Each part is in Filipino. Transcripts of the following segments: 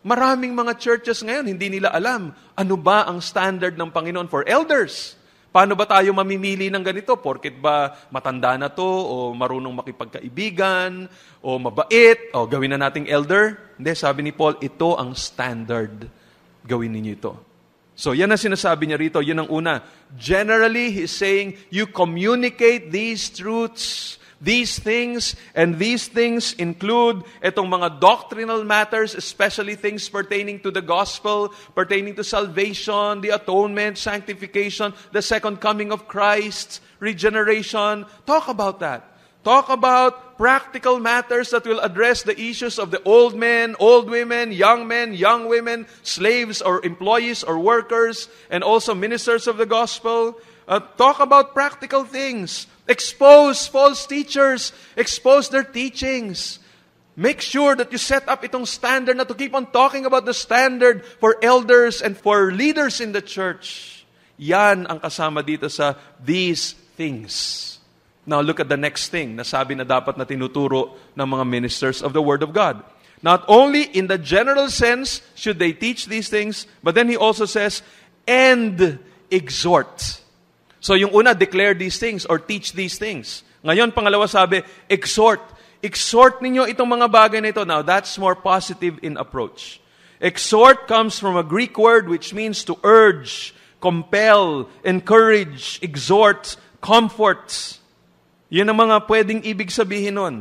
Maraming mga churches ngayon, hindi nila alam ano ba ang standard ng Panginoon for elders. Paano ba tayo mamimili ng ganito? Porket ba matanda na to, o marunong makipagkaibigan, o mabait, o gawin na nating elder? Hindi, sabi ni Paul, ito ang standard. Gawin ninyo ito. So, yan ang sinasabi niya rito. Yun ang una. Generally, he's saying, you communicate these truths, these things, and these things include itong mga doctrinal matters, especially things pertaining to the gospel, pertaining to salvation, the atonement, sanctification, the second coming of Christ, regeneration. Talk about that. Talk about practical matters that will address the issues of the old men, old women, young women, slaves or employees or workers, and also ministers of the gospel. Talk about practical things. Expose false teachers. Expose their teachings. Make sure that you set up itong standard na to keep on talking about the standard for elders and for leaders in the church. Yan ang kasama dito sa these things. Now look at the next thing na sabi na dapat na tinuturo ng mga ministers of the Word of God. Not only in the general sense should they teach these things, but then he also says, and exhort. So yung una, declare these things or teach these things. Ngayon, pangalawa sabi, exhort. Exhort ninyo itong mga bagay na ito. Now, that's more positive in approach. Exhort comes from a Greek word which means to urge, compel, encourage, exhort, comfort. Yun ang mga pwedeng ibig sabihin nun.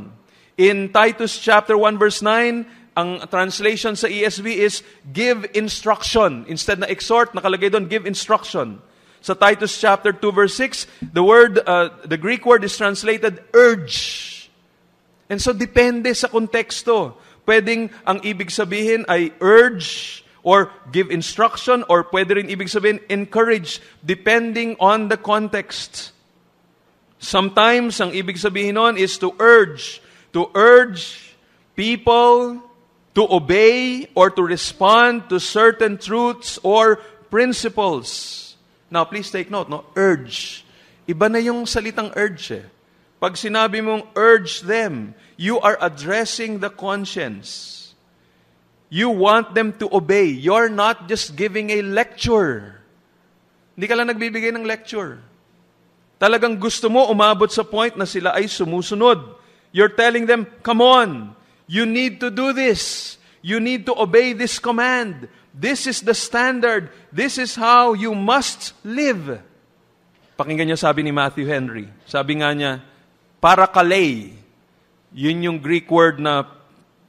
In Titus chapter 1 verse 9, ang translation sa ESV is give instruction. Instead na exhort, nakalagay doon, give instruction. Sa Titus chapter 2 verse 6, the Greek word is translated urge. And so depende sa konteksto. Pwedeng ang ibig sabihin ay urge or give instruction, or pwede rin ibig sabihin encourage, depending on the context. Sometimes ang ibig sabihin nun is to urge people to obey or to respond to certain truths or principles. Now, please take note, no? Urge. Iba na yung salitang urge eh. Pag sinabi mong urge them, you are addressing the conscience. You want them to obey. You're not just giving a lecture. Hindi ka lang nagbibigay ng lecture. Talagang gusto mo umabot sa point na sila ay sumusunod. You're telling them, come on, you need to do this. You need to obey this command. This is the standard. This is how you must live. Pakinggan niyo sabi ni Matthew Henry. Sabi nga niya, parakalei. Yun yung Greek word na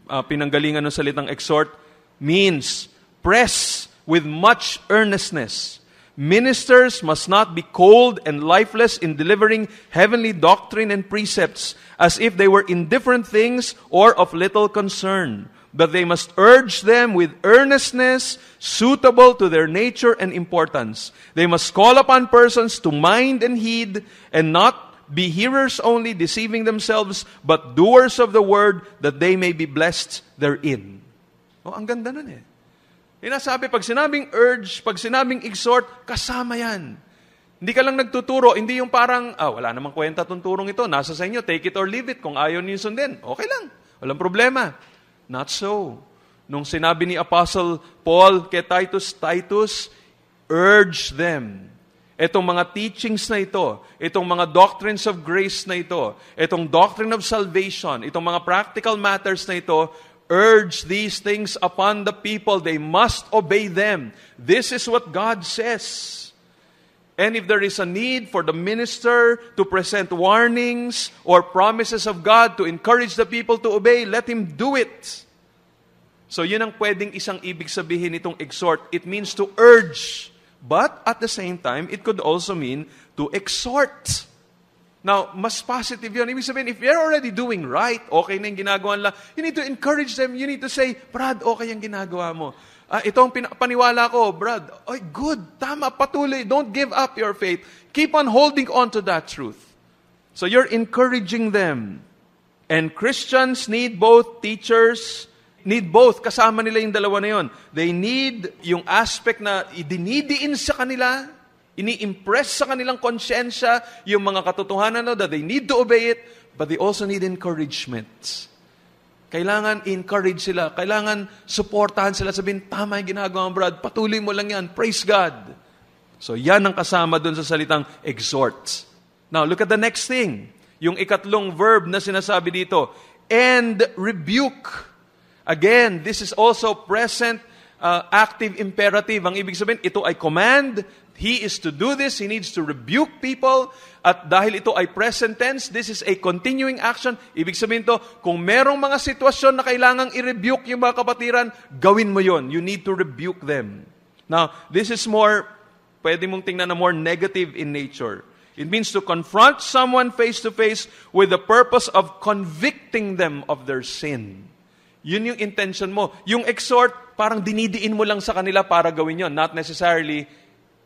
pinanggalingan ng salitang exhort, means press with much earnestness. Ministers must not be cold and lifeless in delivering heavenly doctrine and precepts as if they were indifferent things or of little concern. But they must urge them with earnestness suitable to their nature and importance. They must call upon persons to mind and heed, and not be hearers only, deceiving themselves, but doers of the word, that they may be blessed therein. Oh, ang ganda nun eh. Inasabi, pag sinabing urge, pag sinabing exhort, kasama yan. Hindi ka lang nagtuturo, hindi yung parang, wala namang kwenta itong turong ito, nasa sa inyo, take it or leave it, kung ayaw niyo sundin, okay lang, walang problema. Not so. Nung sinabi ni Apostle Paul kay Titus, urge them. Itong mga teachings na ito, itong mga doctrines of grace na ito, itong doctrine of salvation, itong mga practical matters na ito, urge these things upon the people. They must obey them. This is what God says. And if there is a need for the minister to present warnings or promises of God to encourage the people to obey, let him do it. So yun ang pwedeng isang ibig sabihin itong exhort. It means to urge. But at the same time, it could also mean to exhort. Now, mas positive yun. Ibig sabihin, if you're already doing right, okay na yung ginagawa nila, you need to encourage them. You need to say, Brad, okay yung ginagawa mo. Ito ang paniwala ko, Brad. Ay, good, tama, patuloy. Don't give up your faith. Keep on holding on to that truth. So you're encouraging them. And Christians need both teachers, need both. Kasama nila yung dalawa na yun. They need yung aspect na idinidiin sa kanila, ini-impress sa kanilang konsyensya yung mga katotohanan na that they need to obey it, but they also need encouragement. Kailangan encourage sila. Kailangan supportahan sila. Sabihin, tama yung ginagawa mo, Brad. Patuloy mo lang yan. Praise God. So, yan ang kasama dun sa salitang exhort. Now, look at the next thing. Yung ikatlong verb na sinasabi dito. And rebuke. Again, this is also present active imperative. Ang ibig sabihin, ito ay command. He is to do this. He needs to rebuke people. At dahil ito ay present tense, this is a continuing action. Ibig sabihin to, kung merong mga sitwasyon na kailangang i-rebuke yung mga kapatiran, gawin mo yon. You need to rebuke them. Now, this is more, pwede mong tingnan na more negative in nature. It means to confront someone face to face with the purpose of convicting them of their sin. Yun yung intention mo. Yung exhort, parang dinidiin mo lang sa kanila para gawin yon. Not necessarily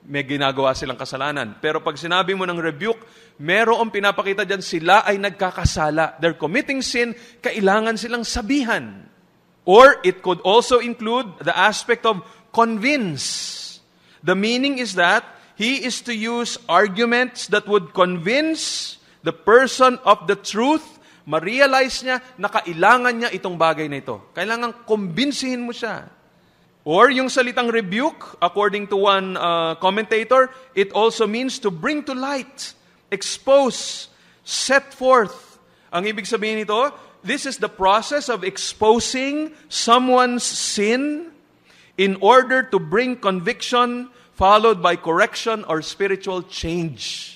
may ginagawa silang kasalanan. Pero pag sinabi mo ng rebuke, merong pinapakita dyan, sila ay nagkakasala. They're committing sin, kailangan silang sabihan. Or it could also include the aspect of convince. The meaning is that he is to use arguments that would convince the person of the truth, ma-realize niya na kailangan niya itong bagay na ito. Kailangan kumbinsihin mo siya. Or yung salitang rebuke, according to one commentator, it also means to bring to light, expose, set forth. Ang ibig sabihin nito, this is the process of exposing someone's sin in order to bring conviction followed by correction or spiritual change.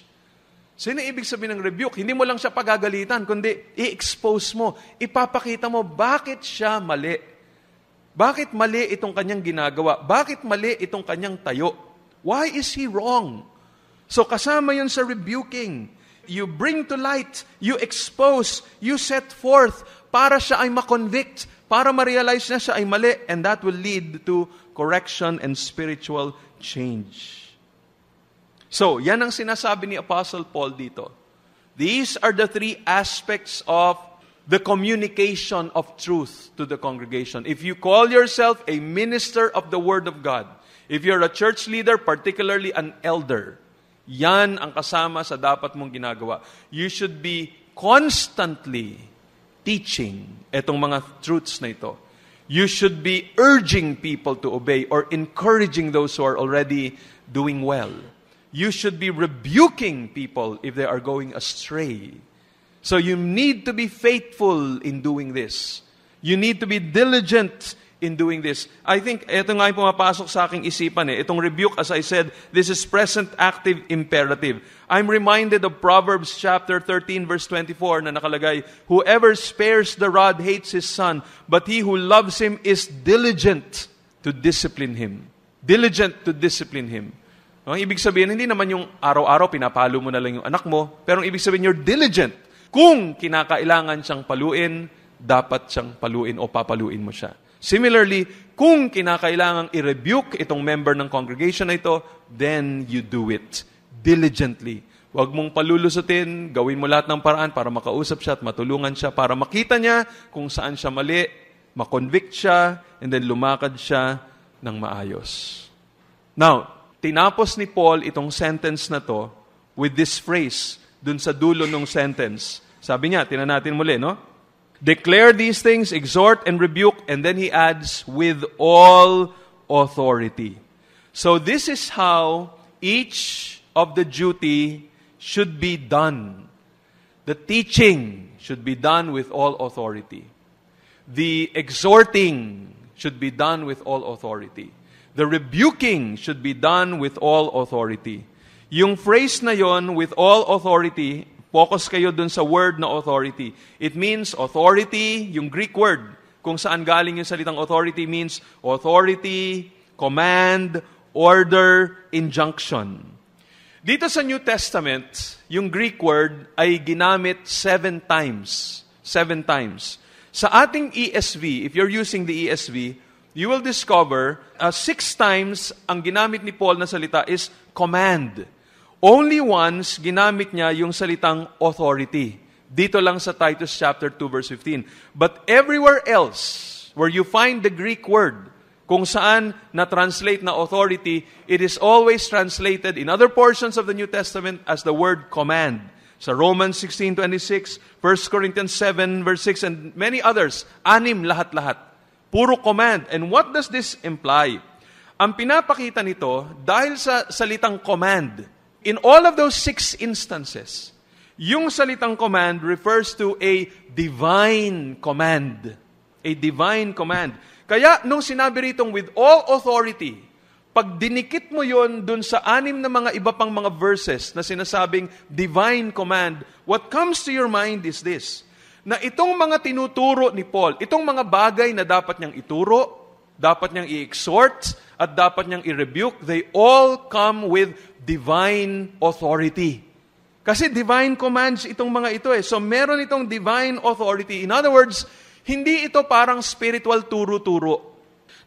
Sino ibig sabihin ng rebuke? Hindi mo lang siya pagagalitan, kundi i-expose mo, ipapakita mo bakit siya mali. Bakit mali itong kanyang ginagawa? Bakit mali itong kanyang tayo? Why is he wrong? So kasama yun sa rebuking. You bring to light, you expose, you set forth para siya ay makonvict, para ma-realize na siya ay mali, and that will lead to correction and spiritual change. So, yan ang sinasabi ni Apostle Paul dito. These are the three aspects of the communication of truth to the congregation. If you call yourself a minister of the Word of God, if you're a church leader, particularly an elder, yan ang kasama sa dapat mong ginagawa. You should be constantly teaching itong mga truths na ito. You should be urging people to obey or encouraging those who are already doing well. You should be rebuking people if they are going astray. So you need to be faithful in doing this. You need to be diligent in doing this. I think ito nga yung pumapasok sa aking isipan . Itong rebuke, as I said, this is present active imperative. I'm reminded of Proverbs chapter 13 verse 24 na nakalagay, whoever spares the rod hates his son, but he who loves him is diligent to discipline him. Diligent to discipline him. Ang ibig sabihin, hindi naman yung araw-araw pinapalo mo na lang yung anak mo, pero ang ibig sabihin, you're diligent. Kung kinakailangan siyang paluin, dapat siyang paluin o papaluin mo siya. Similarly, kung kinakailangang i-rebuke itong member ng congregation na ito, then you do it diligently. Huwag mong palulusutin, gawin mo lahat ng paraan para makausap siya at matulungan siya, para makita niya kung saan siya mali, makonvict siya, and then lumakad siya ng maayos. Now, tinapos ni Paul itong sentence na to with this phrase dun sa dulo ng sentence. Sabi niya, tinan natin muli, no? Declare these things, exhort and rebuke, and then he adds, with all authority. So this is how each of the duty should be done. The teaching should be done with all authority. The exhorting should be done with all authority. The rebuking should be done with all authority. Yung phrase na yon, with all authority, focus kayo dun sa word na authority. It means authority, yung Greek word, kung saan galing yung salitang authority, means authority, command, order, injunction. Dito sa New Testament, yung Greek word ay ginamit 7 times. 7 times. Sa ating ESV, if you're using the ESV, you will discover 6 times ang ginamit ni Paul na salita is command. Only once ginamit niya yung salitang authority. Dito lang sa Titus chapter 2 verse 15. But everywhere else where you find the Greek word, kung saan na-translate na authority, it is always translated in other portions of the New Testament as the word command. Sa Romans 16:26, 1 Corinthians 7 verse 6, and many others, 6 lahat-lahat. Puro command. And what does this imply? Ang pinapakita nito, dahil sa salitang command, in all of those 6 instances, yung salitang command refers to a divine command. A divine command. Kaya, nung sinabi ritong with all authority, pag dinikit mo yon dun sa 6 na mga iba pang mga verses na sinasabing divine command, what comes to your mind is this, na itong mga tinuturo ni Paul, itong mga bagay na dapat niyang ituro, dapat niyang i-exhort, at dapat niyang i-rebuke, they all come with divine authority. Kasi divine commands itong mga ito eh. So meron itong divine authority. In other words, hindi ito parang spiritual turo-turo.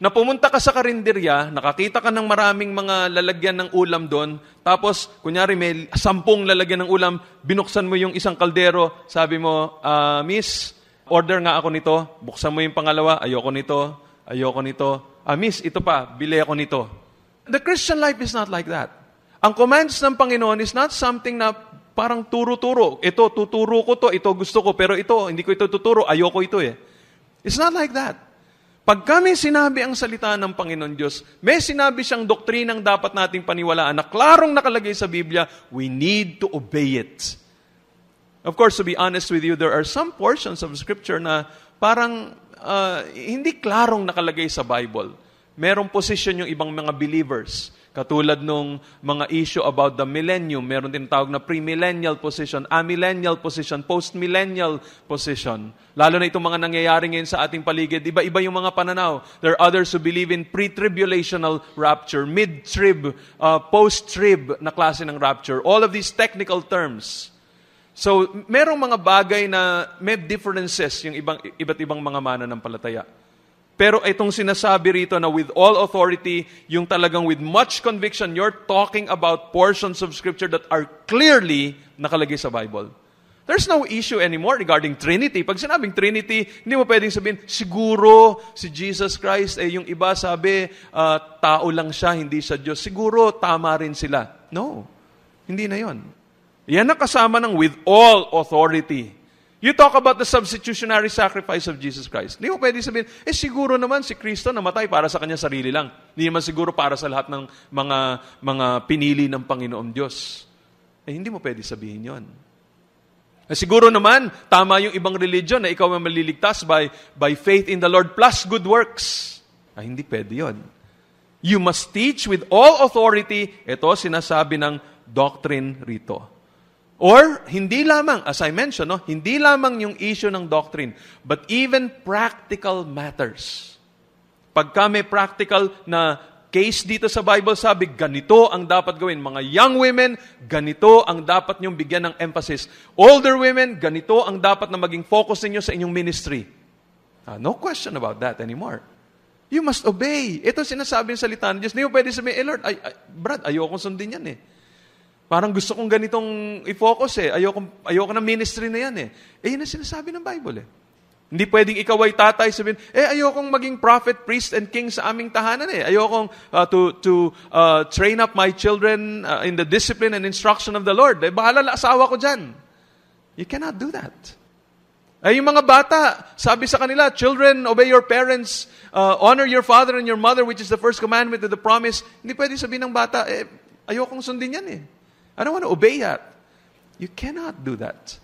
Na pumunta ka sa karinderya, nakakita ka ng maraming mga lalagyan ng ulam doon, tapos, kunyari may 10 lalagyan ng ulam, binuksan mo yung isang kaldero, sabi mo, Miss, order nga ako nito, buksan mo yung pangalawa, ayoko nito, Miss, ito pa, bili ako nito. The Christian life is not like that. Ang commands ng Panginoon is not something na parang turo-turo. Ito, tuturo ko to, ito gusto ko, pero ito, hindi ko ito tuturo, ayoko ito eh. It's not like that. Pag kami sinabi ang salita ng Panginoon Diyos, may sinabi siyang doktrinang dapat nating paniwalaan na klarong nakalagay sa Biblia, we need to obey it. Of course, to be honest with you, there are some portions of Scripture na parang hindi klarong nakalagay sa Bible. Merong position yung ibang mga believers. Katulad nung mga issue about the millennium, meron din tawag na premillennial position, amillennial position, postmillennial position. Lalo na itong mga nangyayari ngayon sa ating paligid, iba-iba yung mga pananaw. There are others who believe in pre-tribulational rapture, mid-trib, post-trib na klase ng rapture. All of these technical terms. So, merong mga bagay na may differences yung iba't ibang mga mananampalataya. Pero itong sinasabi rito na with all authority, yung talagang with much conviction, you're talking about portions of Scripture that are clearly nakalagay sa Bible. There's no issue anymore regarding Trinity. Pag sinabing Trinity, hindi mo pwedeng sabihin, siguro si Jesus Christ, yung iba sabi, tao lang siya, hindi siya Diyos. Siguro tama rin sila. No, hindi na yon. Yan ang kasama ng with all authority. You talk about the substitutionary sacrifice of Jesus Christ. Hindi mo pwede sabihin, siguro naman si Kristo namatay para sa kanya sarili lang. Hindi naman siguro para sa lahat ng mga pinili ng Panginoon Diyos. Hindi mo pwede sabihin yon. Siguro naman, tama yung ibang religion na ikaw ay maliligtas by faith in the Lord plus good works. Hindi pwede yon. You must teach with all authority. Ito sinasabi ng doctrine rito. Or, hindi lamang, as I mentioned, hindi lamang yung issue ng doctrine, but even practical matters. Pagka may practical na case dito sa Bible, sabi, ganito ang dapat gawin. Mga young women, ganito ang dapat niyong bigyan ng emphasis. Older women, ganito ang dapat na maging focus ninyo sa inyong ministry. No question about that anymore. You must obey. Ito sinasabi ng salita ng Diyos. Hindi mo pwede sabihin, Lord, Brad, ayokong sundin yan eh. Parang gusto kong ganitong i-focus eh. Ayoko ng ministry na yan eh. Yun ang sinasabi ng Bible eh. Hindi pwedeng ikaw ay tatay sabihin, ayokong maging prophet, priest, and king sa aming tahanan eh. Ayokong to train up my children in the discipline and instruction of the Lord. Bahala na asawa ko dyan. You cannot do that. Yung mga bata, sabi sa kanila, children, obey your parents, honor your father and your mother, which is the first commandment of the promise. Hindi pwede sabihin ng bata, ayokong sundin yan eh. I don't want to obey that. You cannot do that.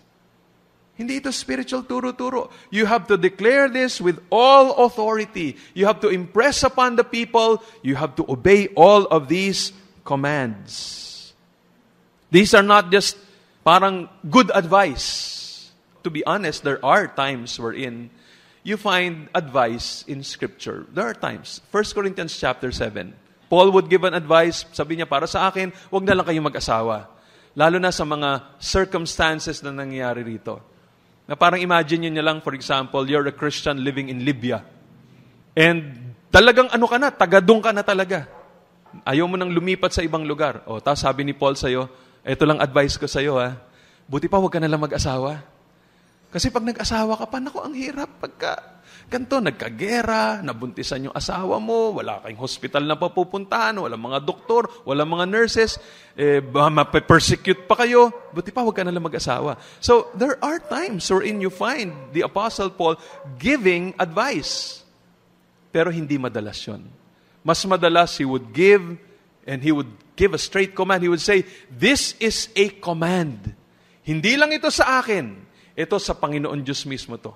Hindi ito spiritual turo-turo. You have to declare this with all authority. You have to impress upon the people. You have to obey all of these commands. These are not just parang good advice. To be honest, there are times wherein you find advice in Scripture. There are times. 1 Corinthians chapter 7. Paul would give an advice, sabi niya, para sa akin, huwag na lang kayong mag-asawa. Lalo na sa mga circumstances na nangyayari rito. Na parang imagine niyo lang, for example, you're a Christian living in Libya. And talagang tagadong ka na talaga. Ayaw mo nang lumipat sa ibang lugar. Tapos sabi ni Paul sa'yo, ito lang advice ko sa'yo buti pa huwag ka na lang mag-asawa. Kasi pag nag-asawa ka pa, naku, ang hirap pagka Ganto, nagkagera, nabuntisan yung asawa mo, wala kayong hospital na papupuntahan, wala mga doktor, wala mga nurses, mape-persecute pa kayo, buti pa, huwag ka nalang mag-asawa. So, there are times wherein you find the Apostle Paul giving advice. Pero hindi madalas yun. Mas madalas, he would give, and he would give a straight command. He would say, this is a command. Hindi lang ito sa akin, ito sa Panginoon Diyos mismo to.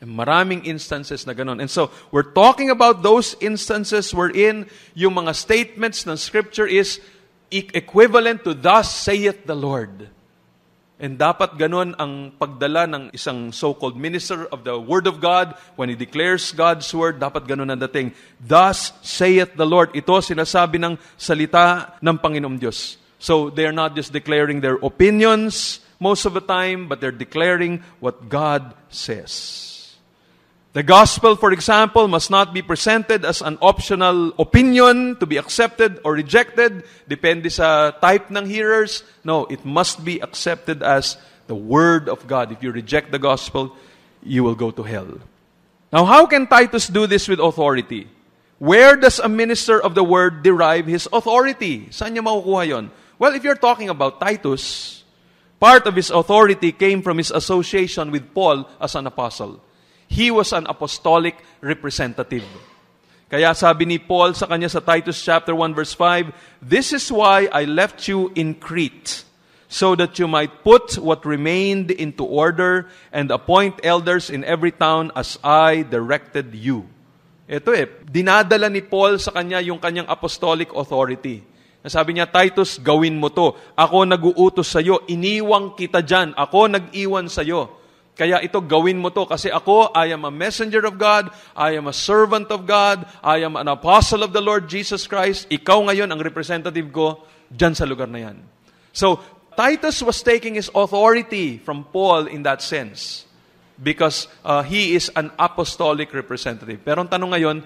Maraming instances na ganun. And so, we're talking about those instances wherein yung mga statements ng Scripture is equivalent to thus saith the Lord. And dapat ganun ang pagdala ng isang so-called minister of the Word of God when he declares God's Word, dapat ganun ang dating. Thus saith the Lord. Ito sinasabi ng salita ng Panginoong Diyos. So, they're not just declaring their opinions most of the time, but they're declaring what God says. The gospel, for example, must not be presented as an optional opinion to be accepted or rejected. Depende sa type ng hearers. No, it must be accepted as the Word of God. If you reject the gospel, you will go to hell. Now, how can Titus do this with authority? Where does a minister of the Word derive his authority? Saan niya makukuha yon? Well, if you're talking about Titus, part of his authority came from his association with Paul as an apostle. He was an apostolic representative. Kaya sabi ni Paul sa kanya sa Titus chapter 1 verse 5, "This is why I left you in Crete, so that you might put what remained into order and appoint elders in every town as I directed you." Ito dinadala ni Paul sa kanya yung kanyang apostolic authority. Sabi niya, Titus, gawin mo to. Ako nag-uutos sa iyo, iniwang kita dyan. Ako nag-iwan sa iyo. Kaya ito, gawin mo to. Kasi ako, I am a messenger of God. I am a servant of God. I am an apostle of the Lord Jesus Christ. Ikaw ngayon ang representative ko dyan sa lugar na yan. So, Titus was taking his authority from Paul in that sense. Because he is an apostolic representative. Pero ang tanong ngayon,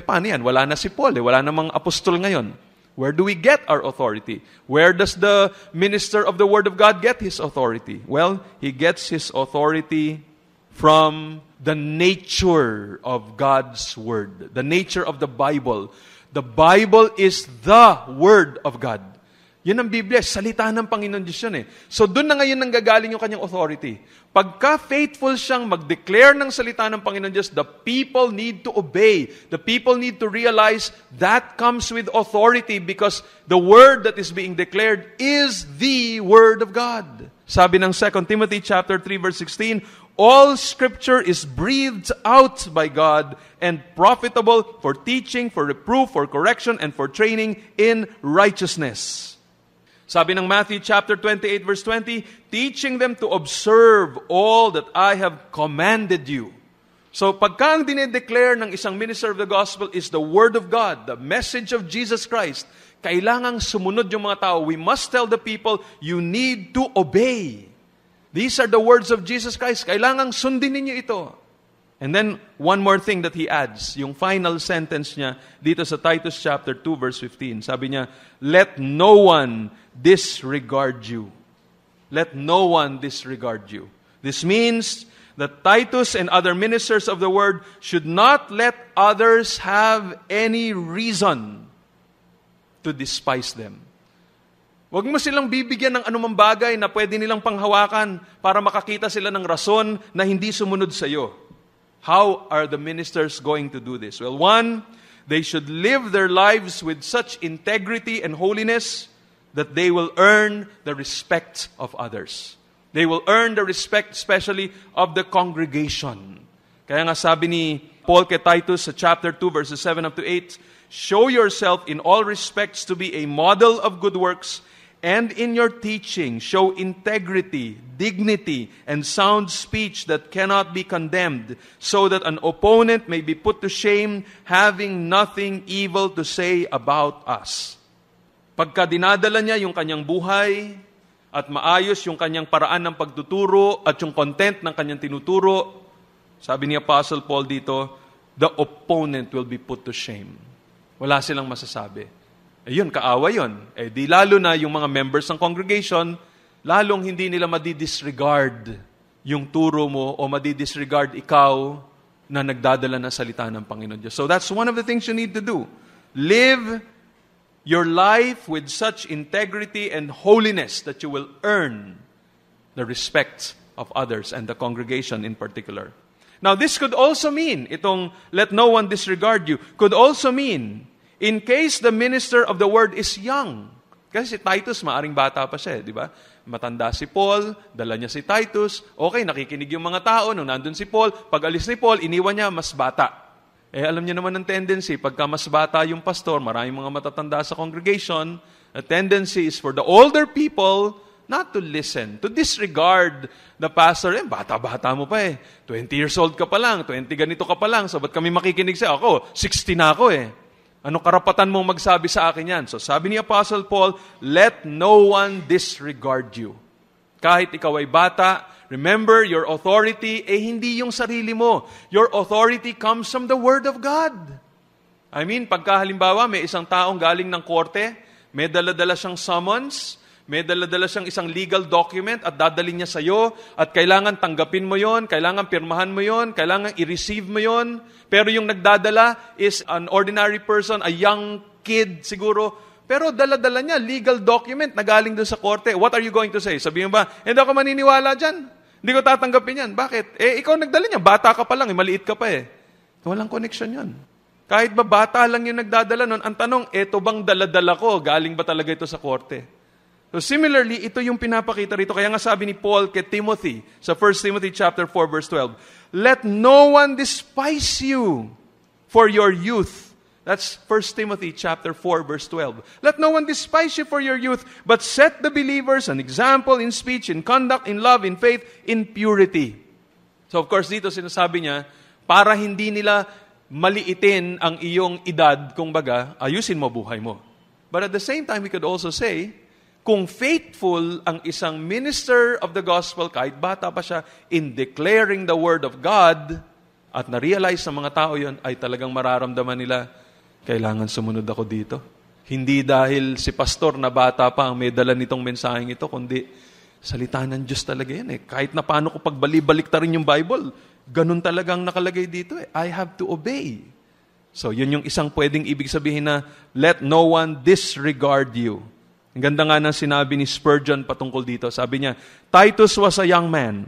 paano yan? Wala na si Paul. Wala namang apostol ngayon. Where do we get our authority? Where does the minister of the Word of God get his authority? Well, he gets his authority from the nature of God's Word, the nature of the Bible. The Bible is the Word of God. Yun ang Biblia, salita ng Panginoon Diyos yun So doon na ngayon nanggagaling yung kanyang authority. Pagka faithful siyang mag-declare ng salita ng Panginoon Diyos, the people need to obey. The people need to realize that comes with authority because the word that is being declared is the Word of God. Sabi ng 2 Timothy chapter 3 verse 16, all Scripture is breathed out by God and profitable for teaching, for reproof, for correction, and for training in righteousness. Sabi ng Matthew chapter 28 verse 20, teaching them to observe all that I have commanded you. So pagka ang dinedeclare ng isang minister of the gospel is the Word of God, the message of Jesus Christ, kailangang sumunod yung mga tao. We must tell the people, you need to obey. These are the words of Jesus Christ. Kailangang sundin ninyo ito. And then, one more thing that he adds, yung final sentence niya dito sa Titus chapter 2 verse 15. Sabi niya, let no one disregard you. Let no one disregard you. This means that Titus and other ministers of the Word should not let others have any reason to despise them. Huwag mo silang bibigyan ng anumang bagay na pwede nilang panghawakan para makakita sila ng rason na hindi sumunod sa iyo. How are the ministers going to do this? Well, one, they should live their lives with such integrity and holiness that they will earn the respect of others. They will earn the respect especially of the congregation. Kaya nga sabi ni Paul kay Titus sa chapter 2 verses 7 up to 8, show yourself in all respects to be a model of good works, and in your teaching show integrity, dignity, and sound speech that cannot be condemned, so that an opponent may be put to shame, having nothing evil to say about us. Pagka dinadala niya yung kanyang buhay at maayos yung kanyang paraan ng pagtuturo at yung content ng kanyang tinuturo, sabi ni Apostle Paul dito, the opponent will be put to shame. Wala silang masasabi. Ayun, kaawa yun. Di lalo na yung mga members ng congregation, lalong hindi nila madidisregard yung turo mo o madidisregard ikaw na nagdadala ng salita ng Panginoon Diyos. So that's one of the things you need to do. Live your life with such integrity and holiness that you will earn the respect of others and the congregation in particular. Now, this could also mean, itong let no one disregard you, could also mean, in case the minister of the word is young. Kasi si Titus, maaring bata pa siya, di ba? Matanda si Paul, dala niya si Titus, okay, nakikinig yung mga tao, nung nandun si Paul, pag alis ni Paul, iniwan niya, mas bata. Alam niyo naman ang tendency, pagka mas bata yung pastor, maraming mga matatanda sa congregation, the tendency is for the older people not to listen, to disregard the pastor. Bata-bata mo pa 20 years old ka pa lang, 20 ganito ka pa lang, so ba't kami makikinig sa'yo? Ako, 60 na ako Anong karapatan mong magsabi sa akin yan? So sabi ni Apostle Paul, let no one disregard you. Kahit ikaw ay bata, remember, your authority, hindi yung sarili mo. Your authority comes from the Word of God. I mean, pagka halimbawa, may isang taong galing ng korte, may dala-dala siyang summons, may dala-dala siyang isang legal document at dadalhin niya sa'yo at kailangan tanggapin mo yon, kailangan pirmahan mo yon, kailangan i-receive mo yon. Pero yung nagdadala is an ordinary person, a young kid siguro, pero dala-dala niya legal document na galing doon sa korte. What are you going to say? Sabihin ba, hindi ako maniniwala dyan. Hindi ko tatanggapin yan. Bakit? Ikaw nagdala niya, bata ka pa lang, maliit ka pa Walang connection yun. Kahit ba bata lang yung nagdadala nun, ang tanong, eto bang dala-dala ko? Galing ba talaga ito sa korte? So similarly, ito yung pinapakita rito. Kaya nga sabi ni Paul kay Timothy, sa 1 Timothy chapter 4, verse 12, let no one despise you for your youth. That's 1 Timothy chapter 4, verse 12. Let no one despise you for your youth, but set the believers an example in speech, in conduct, in love, in faith, in purity. So of course, dito sinasabi niya, para hindi nila maliitin ang iyong edad, kung baga, ayusin mo buhay mo. But at the same time, we could also say, kung faithful ang isang minister of the gospel, kahit bata pa siya, in declaring the word of God, at na-realize ng mga tao yon, ay talagang mararamdaman nila, kailangan sumunod ako dito. Hindi dahil si pastor na bata pa ang may dala nitong mensaheng ito, kundi salita ng Diyos talaga yan Kahit na paano ko pagbalik ta rin yung Bible, ganun talagang nakalagay dito I have to obey. So, yun yung isang pwedeng ibig sabihin na, let no one disregard you. Ang ganda nga ng sinabi ni Spurgeon patungkol dito. Sabi niya, Titus was a young man,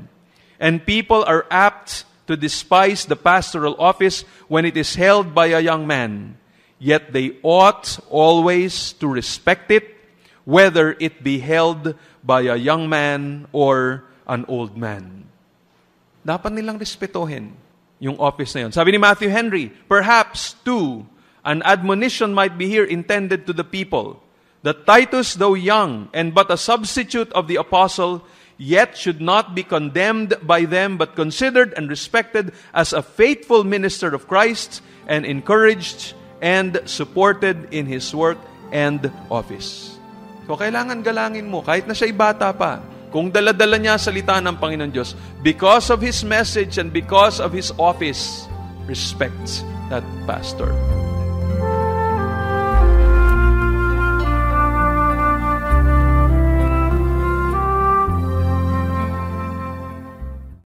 and people are apt to despise the pastoral office when it is held by a young man. Yet they ought always to respect it, whether it be held by a young man or an old man. Dapat nilang respetuhin yung office na yun. Sabi ni Matthew Henry, perhaps, too, an admonition might be here intended to the people, that Titus, though young and but a substitute of the apostle, yet should not be condemned by them, but considered and respected as a faithful minister of Christ, and encouraged and supported in his work and office. So kailangan galangin mo, kahit na siya'y bata pa, kung dala-dala niya salita ng Panginoon Diyos, because of his message and because of his office, respect that pastor.